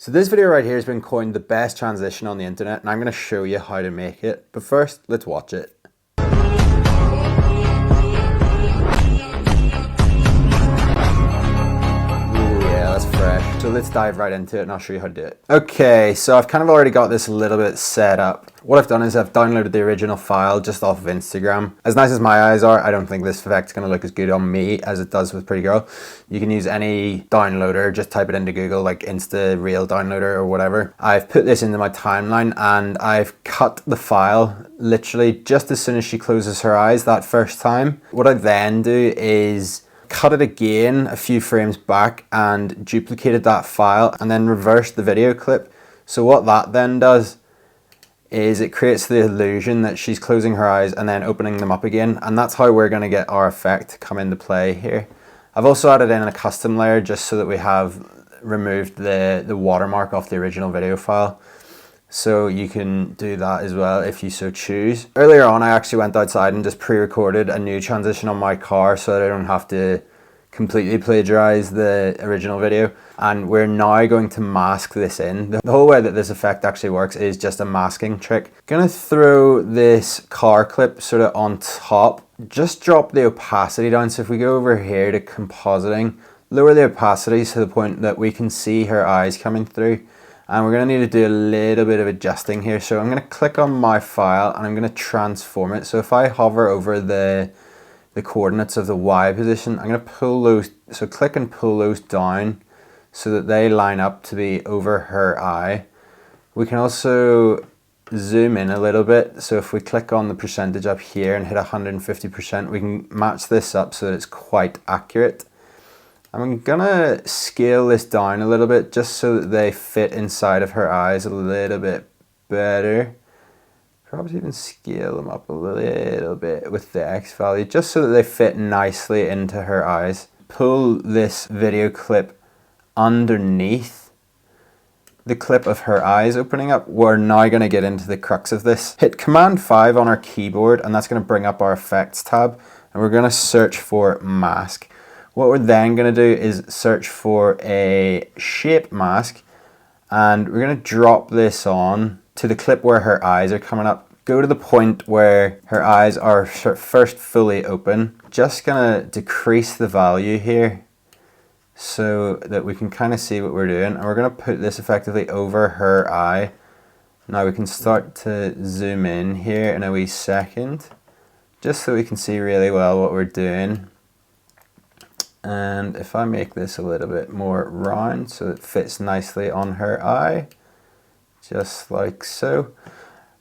So this video right here has been coined the best transition on the internet, and I'm going to show you how to make it. But first, let's watch it. So let's dive right into it and I'll show you how to do it. Okay, so I've kind of already got this a little bit set up. What I've done is I've downloaded the original file just off of Instagram. As nice as my eyes are, I don't think this effect's gonna look as good on me as it does with Pretty Girl. You can use any downloader, just type it into Google, like Insta Reel downloader or whatever. I've put this into my timeline and I've cut the file literally just as soon as she closes her eyes that first time. What I then do is cut it again a few frames back and duplicated that file and then reversed the video clip. So what that then does is it creates the illusion that she's closing her eyes and then opening them up again, and that's how we're going to get our effect come into play here. I've also added in a custom layer just so that we have removed the watermark off the original video file. So you can do that as well if you so choose. Earlier on, I actually went outside and just pre-recorded a new transition on my car so that I don't have to completely plagiarize the original video. And we're now going to mask this in. The whole way that this effect actually works is just a masking trick. Gonna throw this car clip sort of on top. Just drop the opacity down. So if we go over here to compositing, lower the opacity to the point that we can see her eyes coming through. And we're going to need to do a little bit of adjusting here. So I'm going to click on my file and I'm going to transform it. So if I hover over the coordinates of the Y position, I'm going to pull those, so click and pull those down so that they line up to be over her eye. We can also zoom in a little bit. So if we click on the percentage up here and hit 150%, we can match this up so that it's quite accurate. I'm gonna scale this down a little bit just so that they fit inside of her eyes a little bit better. Perhaps even scale them up a little bit with the X value just so that they fit nicely into her eyes. Pull this video clip underneath the clip of her eyes opening up. We're now gonna get into the crux of this. Hit Command 5 on our keyboard and that's gonna bring up our effects tab, and we're gonna search for mask. What we're then going to do is search for a shape mask, and we're going to drop this on to the clip where her eyes are coming up. Go to the point where her eyes are first fully open. Just going to decrease the value here so that we can kind of see what we're doing, and we're going to put this effectively over her eye. Now we can start to zoom in here in a wee second just so we can see really well what we're doing. And if I make this a little bit more round so it fits nicely on her eye, just like so.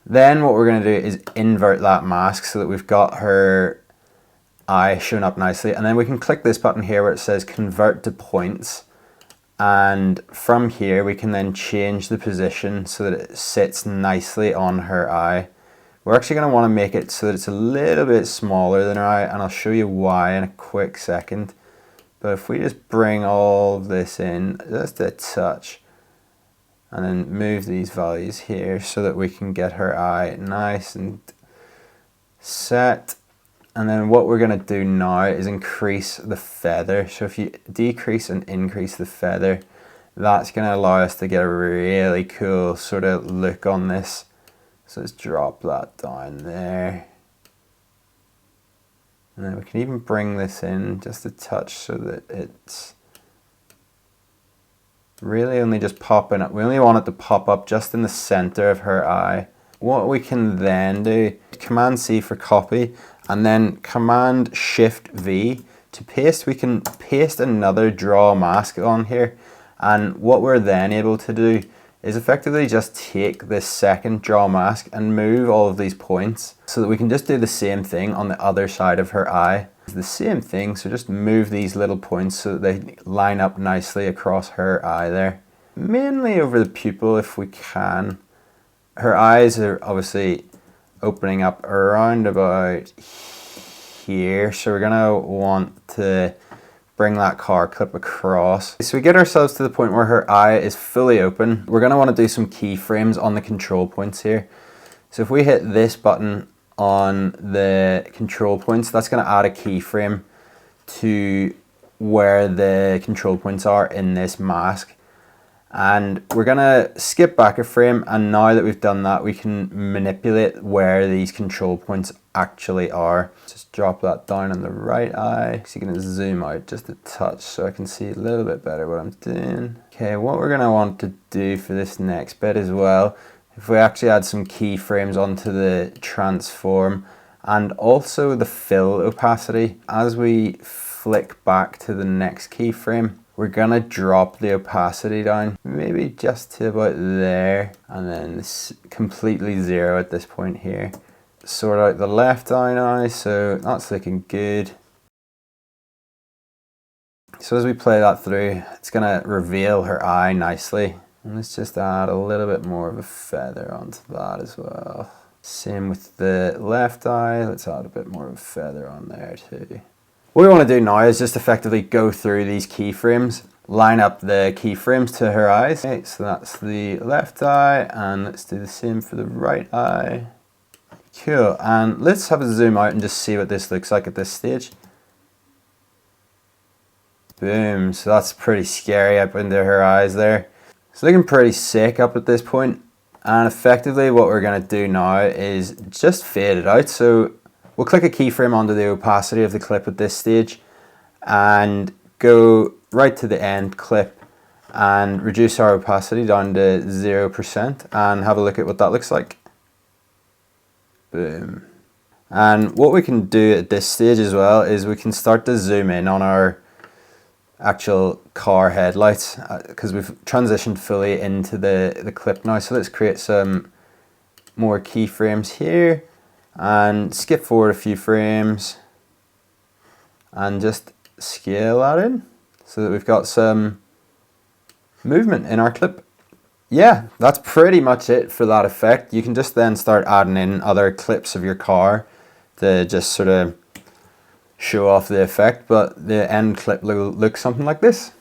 Then what we're going to do is invert that mask so that we've got her eye shown up nicely. And then we can click this button here where it says convert to points. And from here we can then change the position so that it sits nicely on her eye. We're actually going to want to make it so that it's a little bit smaller than her eye, and I'll show you why in a quick second. But if we just bring all of this in just a touch and then move these values here so that we can get her eye nice and set. And then what we're going to do now is increase the feather. So if you decrease and increase the feather, that's going to allow us to get a really cool sort of look on this. So let's drop that down there. And then we can even bring this in just a touch so that it's really only just popping up. We only want it to pop up just in the center of her eye. What we can then do, Command C for copy, and then Command Shift V to paste. We can paste another draw mask on here. And what we're then able to do is effectively just take this second draw mask and move all of these points so that we can just do the same thing on the other side of her eye. It's the same thing, so just move these little points so that they line up nicely across her eye there. Mainly over the pupil if we can. Her eyes are obviously opening up around about here, so we're gonna want to bring that car clip across. So we get ourselves to the point where her eye is fully open. We're going to want to do some keyframes on the control points here. So if we hit this button on the control points, that's going to add a keyframe to where the control points are in this mask. And we're gonna skip back a frame, and now that we've done that, we can manipulate where these control points actually are. Just drop that down on the right eye. So you're gonna zoom out just a touch so I can see a little bit better what I'm doing. Okay, what we're gonna want to do for this next bit as well, if we actually add some keyframes onto the transform and also the fill opacity, as we flick back to the next keyframe, we're gonna drop the opacity down, maybe just to about there, and then completely zero at this point here. Sort out the left eye now, so that's looking good. So as we play that through, it's gonna reveal her eye nicely. And let's just add a little bit more of a feather onto that as well. Same with the left eye, let's add a bit more of a feather on there too. What we want to do now is just effectively go through these keyframes, line up the keyframes to her eyes. Okay, so that's the left eye, and let's do the same for the right eye. Cool, and let's have a zoom out and just see what this looks like at this stage. Boom, so that's pretty scary up into her eyes there. It's looking pretty sick up at this point, and effectively what we're going to do now is just fade it out. So we'll click a keyframe onto the opacity of the clip at this stage and go right to the end clip and reduce our opacity down to 0% and have a look at what that looks like. Boom. And what we can do at this stage as well is we can start to zoom in on our actual car headlights because we've transitioned fully into the clip now. So let's create some more keyframes here and skip forward a few frames and just scale that in so that we've got some movement in our clip. Yeah, that's pretty much it for that effect. You can just then start adding in other clips of your car to just sort of show off the effect, but the end clip will look something like this.